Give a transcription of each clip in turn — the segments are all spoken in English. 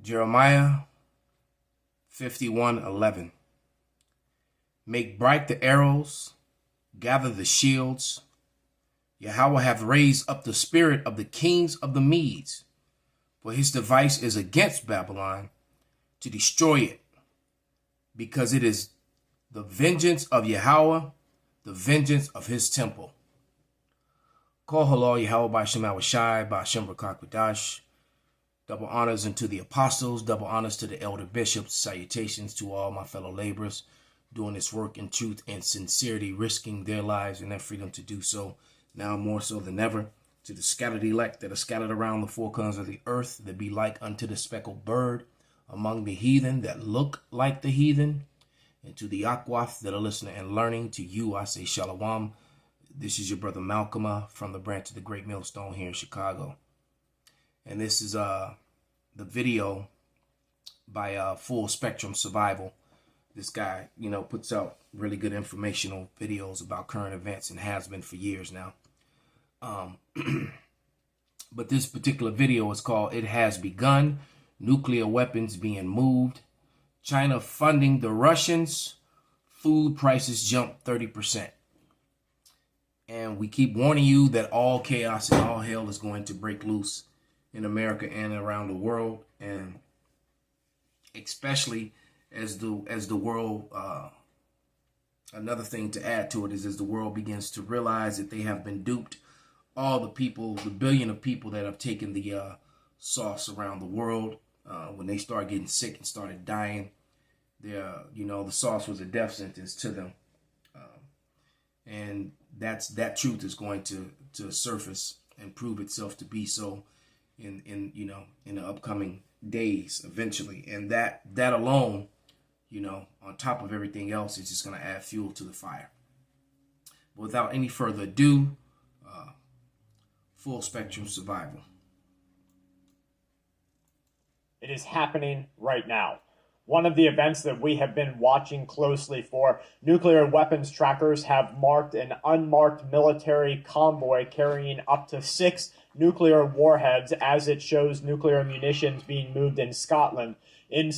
Jeremiah 51:11. Make bright the arrows, gather the shields. Yahweh hath raised up the spirit of the kings of the Medes, for his device is against Babylon to destroy it, because it is the vengeance of Yahweh, the vengeance of his temple. Kol halal Yahweh B'Shem Awashai B'Shem B'Kakwadash. Double honors unto the apostles, double honors to the elder bishops, salutations to all my fellow laborers doing this work in truth and sincerity, risking their lives and their freedom to do so, now more so than ever. To the scattered elect that are scattered around the four corners of the earth, that be like unto the speckled bird among the heathen that look like the heathen, and to the Akwath that are listening and learning, to you I say Shalom. This is your brother Malcolm from the branch of the Great Millstone here in Chicago. And this is the video by Full Spectrum Survival. This guy, puts out really good informational videos about current events and has been for years now. But this particular video is called It Has Begun, Nuclear Weapons Being Moved, China Funding the Russians, Food Prices Jump 30%. And we keep warning you that all chaos and all hell is going to break loose in America and around the world, and especially as the world, another thing to add to it is as the world begins to realize that they have been duped. All the people, the billion of people that have taken the sauce around the world, when they start getting sick and started dying, the sauce was a death sentence to them, and that truth is going to surface and prove itself to be so in the upcoming days eventually. And that alone, on top of everything else, is just going to add fuel to the fire. But without any further ado, Full Spectrum Survival. It is happening right now. One of the events that we have been watching closely for, nuclear weapons trackers have marked an unmarked military convoy carrying up to 6 nuclear warheads, as it shows nuclear munitions being moved in Scotland, in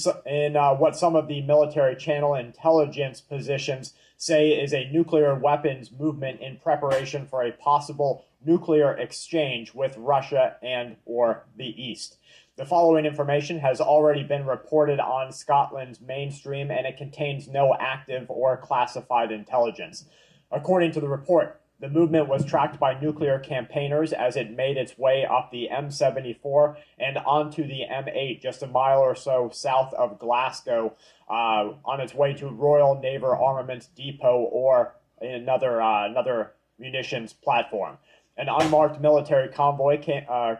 what some of the military channel intelligence positions say is a nuclear weapons movement in preparation for a possible nuclear exchange with Russia and or the East. The following information has already been reported on Scotland's mainstream, and it contains no active or classified intelligence. According to the report, the movement was tracked by nuclear campaigners as it made its way up the M74 and onto the M8 just a mile or so south of Glasgow, on its way to Royal Naval Armaments Depot or another munitions platform. An unmarked military convoy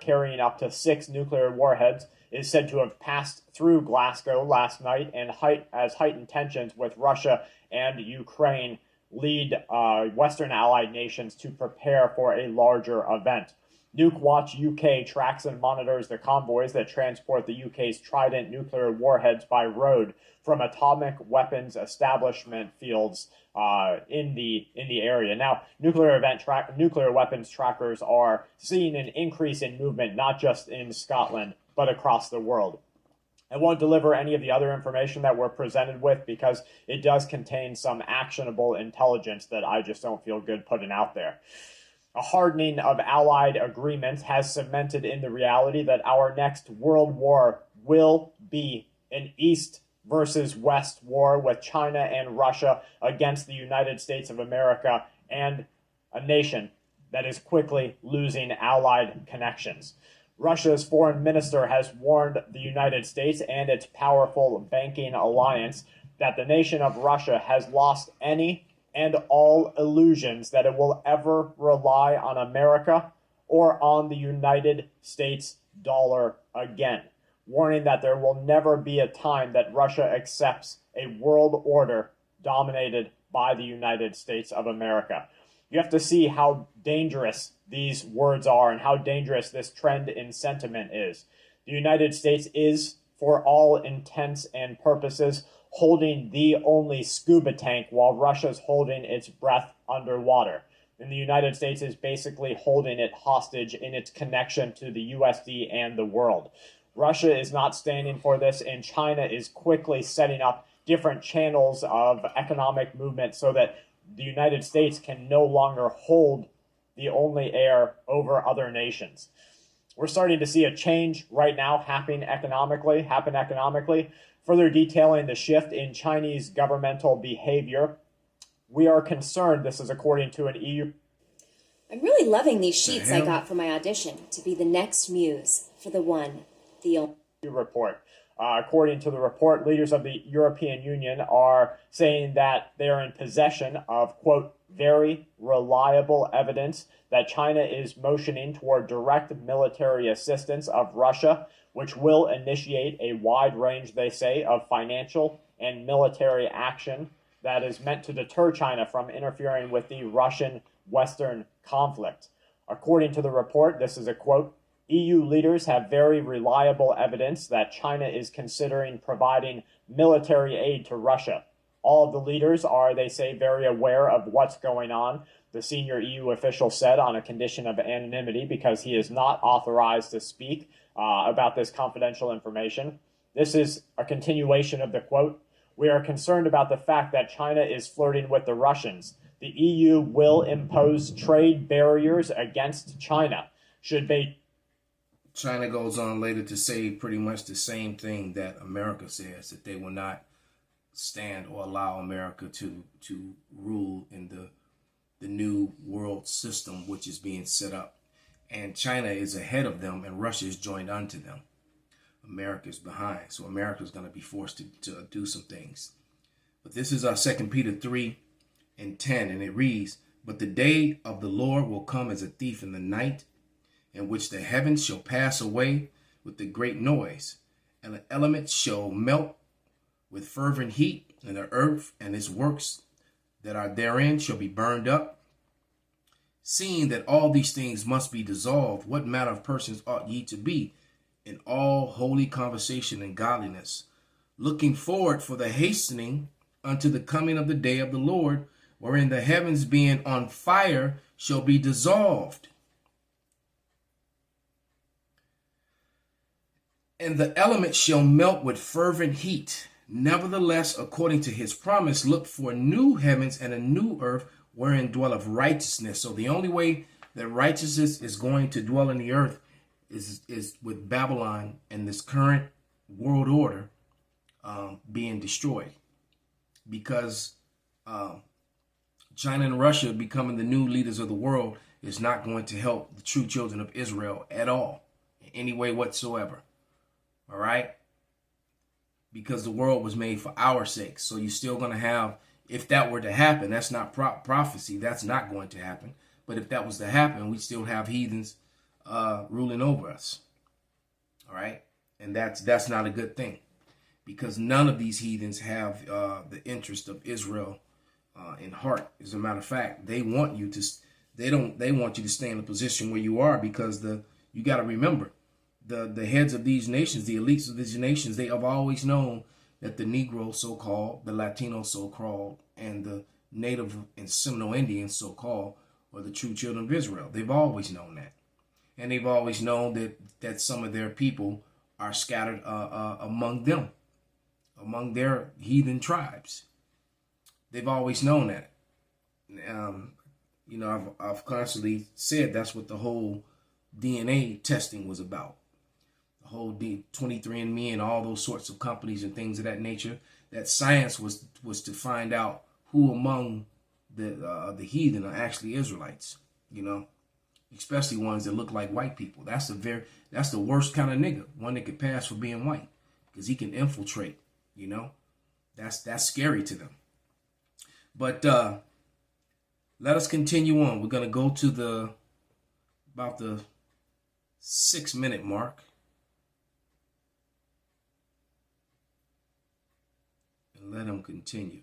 carrying up to 6 nuclear warheads is said to have passed through Glasgow last night, and as heightened tensions with Russia and Ukraine lead Western allied nations to prepare for a larger event. Nuke Watch UK tracks and monitors the convoys that transport the UK's Trident nuclear warheads by road from atomic weapons establishment fields in the area. Now, nuclear weapons trackers are seeing an increase in movement, not just in Scotland, but across the world. I won't deliver any of the other information that we're presented with because it does contain some actionable intelligence that I just don't feel good putting out there. A hardening of allied agreements has cemented in the reality that our next world war will be an East versus West war, with China and Russia against the United States of America, and a nation that is quickly losing allied connections. Russia's foreign minister has warned the United States and its powerful banking alliance that the nation of Russia has lost any and all illusions that it will ever rely on America or on the United States dollar again, warning that there will never be a time that Russia accepts a world order dominated by the United States of America. You have to see how dangerous these words are and how dangerous this trend in sentiment is. The United States is, for all intents and purposes, holding the only scuba tank while Russia's holding its breath underwater. And the United States is basically holding it hostage in its connection to the USD and the world. Russia is not standing for this, and China is quickly setting up different channels of economic movement so that the United States can no longer hold the only heir over other nations. We're starting to see a change right now happen economically, further detailing the shift in Chinese governmental behavior. We are concerned, this is according to an EU. I'm really loving these sheets I got for my audition to be the next muse for the one, the only. Report. According to the report, leaders of the European Union are saying that they are in possession of, quote, very reliable evidence that China is motioning toward direct military assistance of Russia, which will initiate a wide range, they say, of financial and military action that is meant to deter China from interfering with the Russian-Western conflict. According to the report, this is a quote, EU leaders have very reliable evidence that China is considering providing military aid to Russia. All of the leaders are, they say, very aware of what's going on, the senior EU official said, on a condition of anonymity because he is not authorized to speak about this confidential information. This is a continuation of the quote. We are concerned about the fact that China is flirting with the Russians. The EU will impose trade barriers against China. China goes on later to say pretty much the same thing that America says, that they will not stand or allow America to rule in the new world system which is being set up. And China is ahead of them and Russia is joined unto them. America is behind. So America is going to be forced to do some things. But this is our 2 Peter 3:10, and it reads, but the day of the Lord will come as a thief in the night, in which the heavens shall pass away with a great noise, and the elements shall melt with fervent heat, and the earth and its works that are therein shall be burned up. Seeing that all these things must be dissolved, what manner of persons ought ye to be in all holy conversation and godliness, looking forward for the hastening unto the coming of the day of the Lord, wherein the heavens being on fire shall be dissolved, and the elements shall melt with fervent heat. Nevertheless, according to his promise, look for new heavens and a new earth wherein dwelleth righteousness. So the only way that righteousness is going to dwell in the earth is with Babylon and this current world order being destroyed, because China and Russia becoming the new leaders of the world is not going to help the true children of Israel at all, in any way whatsoever. All right? Because the world was made for our sake. So you're still going to have, if that were to happen, that's not prophecy. That's not going to happen. But if that was to happen, we still have heathens ruling over us. All right? And that's not a good thing, because none of these heathens have the interest of Israel in heart. As a matter of fact, they want you to stay in a position where you are, because you got to remember, the heads of these nations, the elites of these nations, they have always known that the Negro, so-called, the Latino, so-called, and the Native and Seminole Indians, so-called, are the true children of Israel. They've always known that. And they've always known that some of their people are scattered among them, among their heathen tribes. They've always known that. I've constantly said that's what the whole DNA testing was about. The whole 23andMe and all those sorts of companies and things of that nature. That science was to find out who among the heathen are actually Israelites. Especially ones that look like white people. That's the worst kind of nigga. One that could pass for being white, because he can infiltrate. That's scary to them. But let us continue on. We're gonna go to about the 6-minute mark, and let him continue.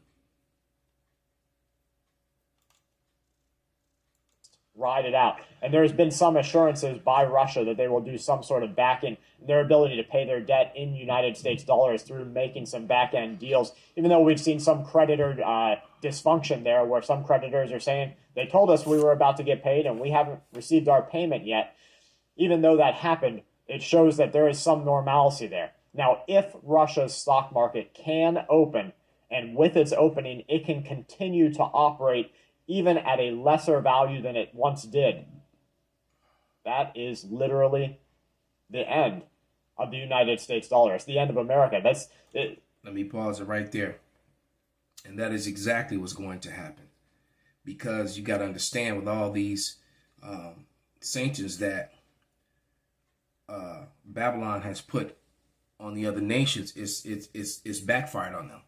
Ride it out. And there's been some assurances by Russia that they will do some sort of back-end, their ability to pay their debt in United States dollars through making some back-end deals, even though we've seen some creditor dysfunction there, where some creditors are saying, they told us we were about to get paid and we haven't received our payment yet. Even though that happened, it shows that there is some normalcy there. Now, if Russia's stock market can open, and with its opening, it can continue to operate even at a lesser value than it once did, that is literally the end of the United States dollar. It's the end of America. That's it. Let me pause it right there. And that is exactly what's going to happen. Because you got to understand with all these sanctions that Babylon has put on the other nations, it's backfired on them.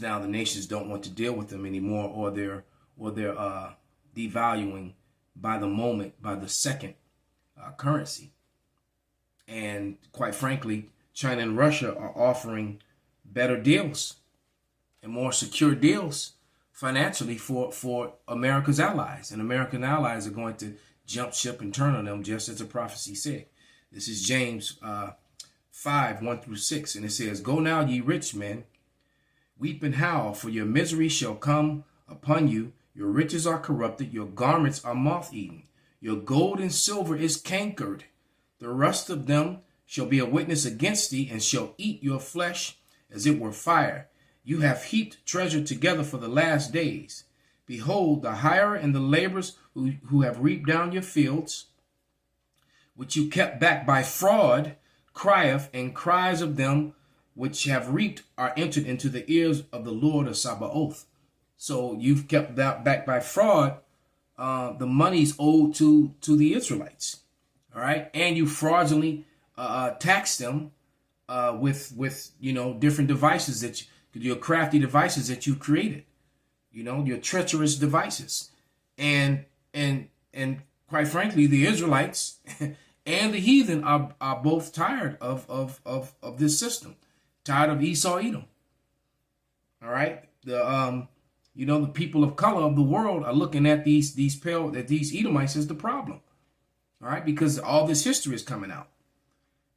Now the nations don't want to deal with them anymore, or they're devaluing by the moment, by the second currency. And quite frankly, China and Russia are offering better deals and more secure deals financially for America's allies. And American allies are going to jump ship and turn on them, just as the prophecy said. This is James 5:1-6. And it says, "Go now, ye rich men, weep and howl, for your misery shall come upon you. Your riches are corrupted, your garments are moth-eaten. Your gold and silver is cankered. The rust of them shall be a witness against thee, and shall eat your flesh as it were fire. You have heaped treasure together for the last days. Behold, the hirer and the laborers who have reaped down your fields, which you kept back by fraud, crieth, and cries of them which have reaped are entered into the ears of the Lord of Sabaoth." So you've kept that back by fraud. The money's owed to the Israelites. All right. And you fraudulently tax them with different devices your crafty devices that you created, your treacherous devices. And quite frankly, the Israelites and the heathen are both tired of this system, tired of Esau Edom. All right. The people of color of the world are looking at these Edomites as the problem. All right, because all this history is coming out.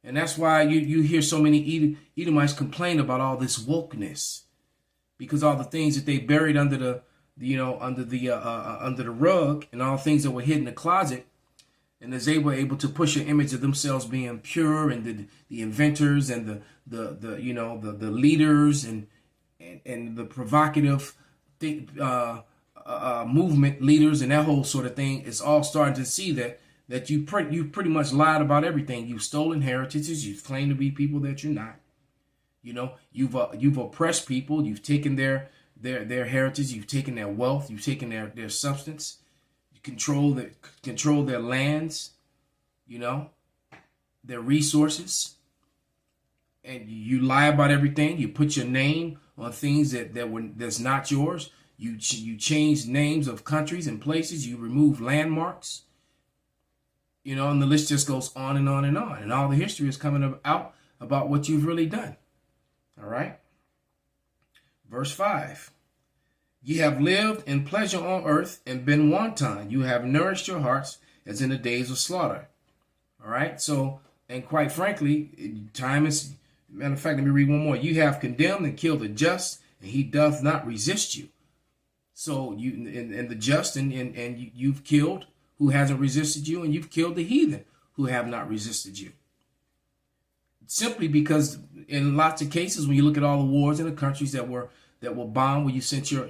And that's why you hear so many Edomites complain about all this wokeness, because all the things that they buried under the rug, and all things that were hid in the closet, and as they were able to push an image of themselves being pure, and the inventors and the leaders and the provocative movement leaders and that whole sort of thing, is all starting to see that you've pretty much lied about everything. You've stolen heritages. You've claimed to be people that you're not. You've oppressed people. You've taken their heritage. You've taken their wealth. You've taken their substance. You control their lands. Their resources. And you lie about everything. You put your name on things that's not yours. You change names of countries and places. You remove landmarks. And the list just goes on and on and on. And all the history is coming out about what you've really done. All right. Verse 5. "Ye have lived in pleasure on earth and been wanton. You have nourished your hearts as in the days of slaughter." All right. So, and quite frankly, time is, matter of fact, let me read one more. "You have condemned and killed the just, and he doth not resist you." So you and the just and you've killed who hasn't resisted you, and you've killed the heathen who have not resisted you. Simply because in lots of cases, when you look at all the wars in the countries that were bombed, where you sent your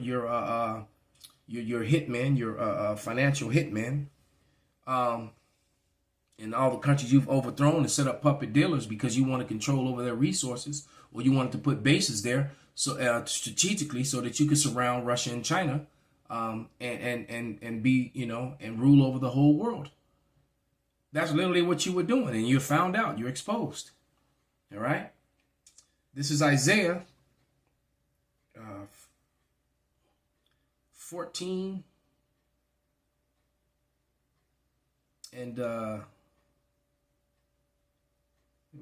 hitmen, your financial hitmen, in all the countries you've overthrown and set up puppet dealers because you want to control over their resources, or you wanted to put bases there so strategically so that you could surround Russia and China. And be, and rule over the whole world. That's literally what you were doing, and you're found out. You're exposed. All right. This is Isaiah 14 and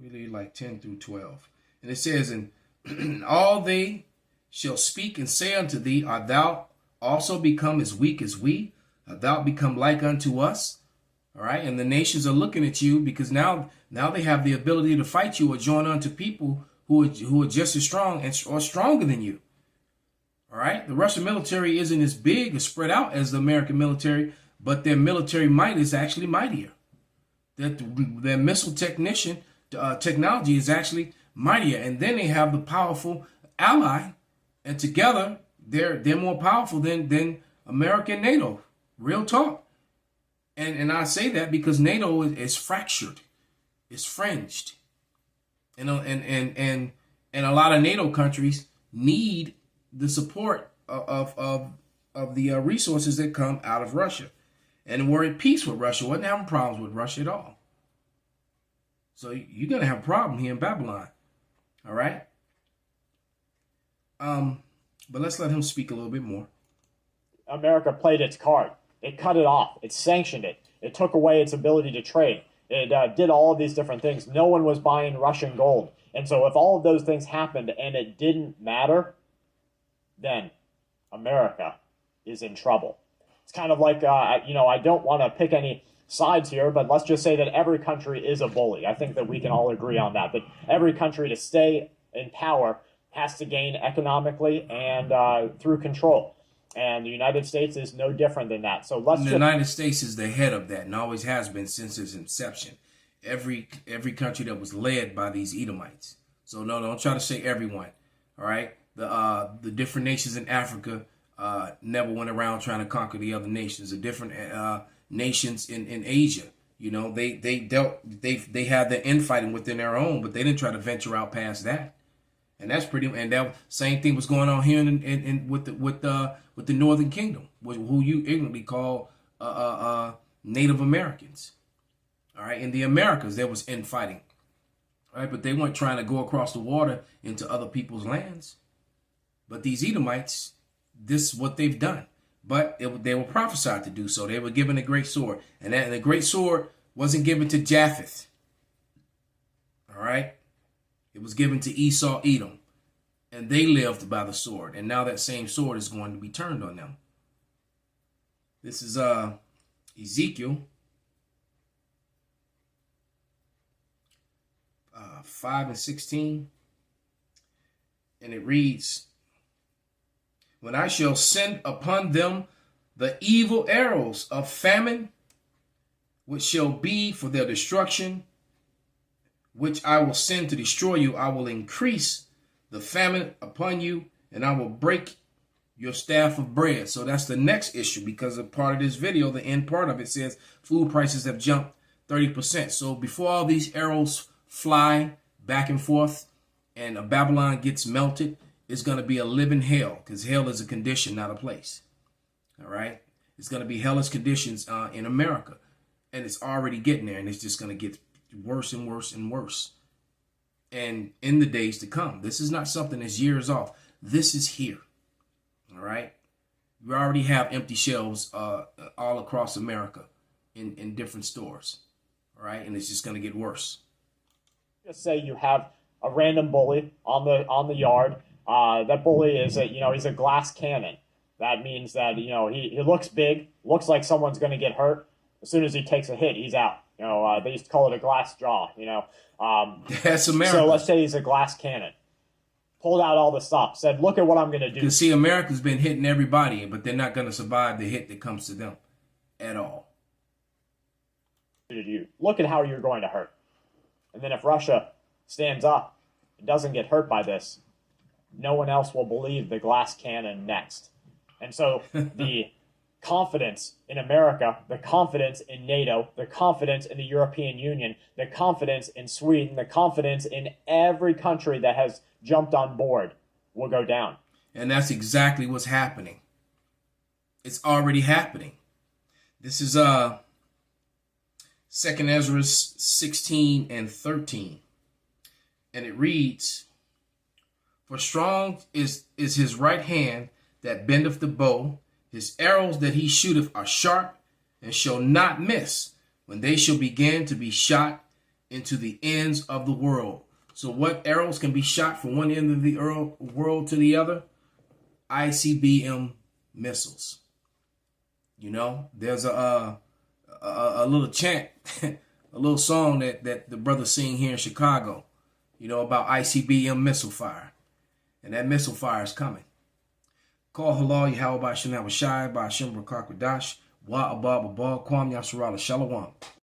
really like 10-12, and it says, "And all they shall speak and say unto thee, Art thou also become as weak as we? Art thou become like unto us?" All right. And the nations are looking at you because now they have the ability to fight you or join unto people who are just as strong or stronger than you. All right. The Russian military isn't as big or spread out as the American military, but their military might is actually mightier. that their missile technology is actually mightier. And then they have the powerful ally, and together they're more powerful than America and NATO. Real talk. And I say that because NATO is fractured, it's fringed, and a lot of NATO countries need the support of the resources that come out of Russia. And we're at peace with Russia. Wasn't having problems with Russia at all. So you're going to have a problem here in Babylon. All right? But let's let him speak a little bit more. America played its card. It cut it off. It sanctioned it. It took away its ability to trade. It did all of these different things. No one was buying Russian gold. And so if all of those things happened and it didn't matter, then America is in trouble. It's kind of like, I don't want to pick any sides here, but let's just say that every country is a bully. I think that we can all agree on that. But every country to stay in power has to gain economically and through control. And the United States is no different than that. So the United States is the head of that and always has been since its inception. Every country that was led by these Edomites. So no, don't try to say everyone. All right, the different nations in Africa never went around trying to conquer the other nations. The different nations in Asia, they had their infighting within their own, but they didn't try to venture out past that. And that's pretty. And that same thing was going on here with the Northern Kingdom, who you ignorantly call Native Americans. All right, in the Americas there was infighting. All right, but they weren't trying to go across the water into other people's lands. But these Edomites, this is what they've done. But they were prophesied to do so. They were given a great sword, and the great sword wasn't given to Japheth. All right. It was given to Esau, Edom, and they lived by the sword. And now that same sword is going to be turned on them. This is Ezekiel 5:16, and it reads, "When I shall send upon them the evil arrows of famine, which shall be for their destruction, which I will send to destroy you, I will increase the famine upon you, and I will break your staff of bread." So that's the next issue, because a part of this video, the end part of it says food prices have jumped 30%. So before all these arrows fly back and forth and Babylon gets melted, it's going to be a living hell, because hell is a condition, not a place. All right? It's going to be hellish conditions in America, and it's already getting there, and it's just going to get worse and worse and worse. And in the days to come, this is not something that's years off. This is here. All right. We already have empty shelves all across America in different stores. All right. And it's just going to get worse. Just say you have a random bully on the yard. That bully is he's a glass cannon. That means that, he looks big, looks like someone's going to get hurt. As soon as he takes a hit, he's out. They used to call it a glass jaw, That's America. So let's say he's a glass cannon. Pulled out all the stops, said, look at what I'm going to do. You see, America's been hitting everybody, but they're not going to survive the hit that comes to them at all. Look at how you're going to hurt. And then if Russia stands up and doesn't get hurt by this, no one else will believe the glass cannon next. And so the confidence in America, the confidence in NATO, the confidence in the European Union, the confidence in Sweden, the confidence in every country that has jumped on board will go down. And that's exactly what's happening. It's already happening. This is 2nd Ezra 16 and 13. And it reads, "For strong is his right hand that bendeth the bow. His arrows that he shooteth are sharp, and shall not miss, when they shall begin to be shot into the ends of the world." So what arrows can be shot from one end of the world to the other? ICBM missiles. There's a little chant, a little song that the brothers sing here in Chicago, about ICBM missile fire. And that missile fire is coming. Call halal Yahweh Ba'Shem Shai Ba'Shem Rakak Wadash Wa Abba Abba Kwam Yasharala Shalom.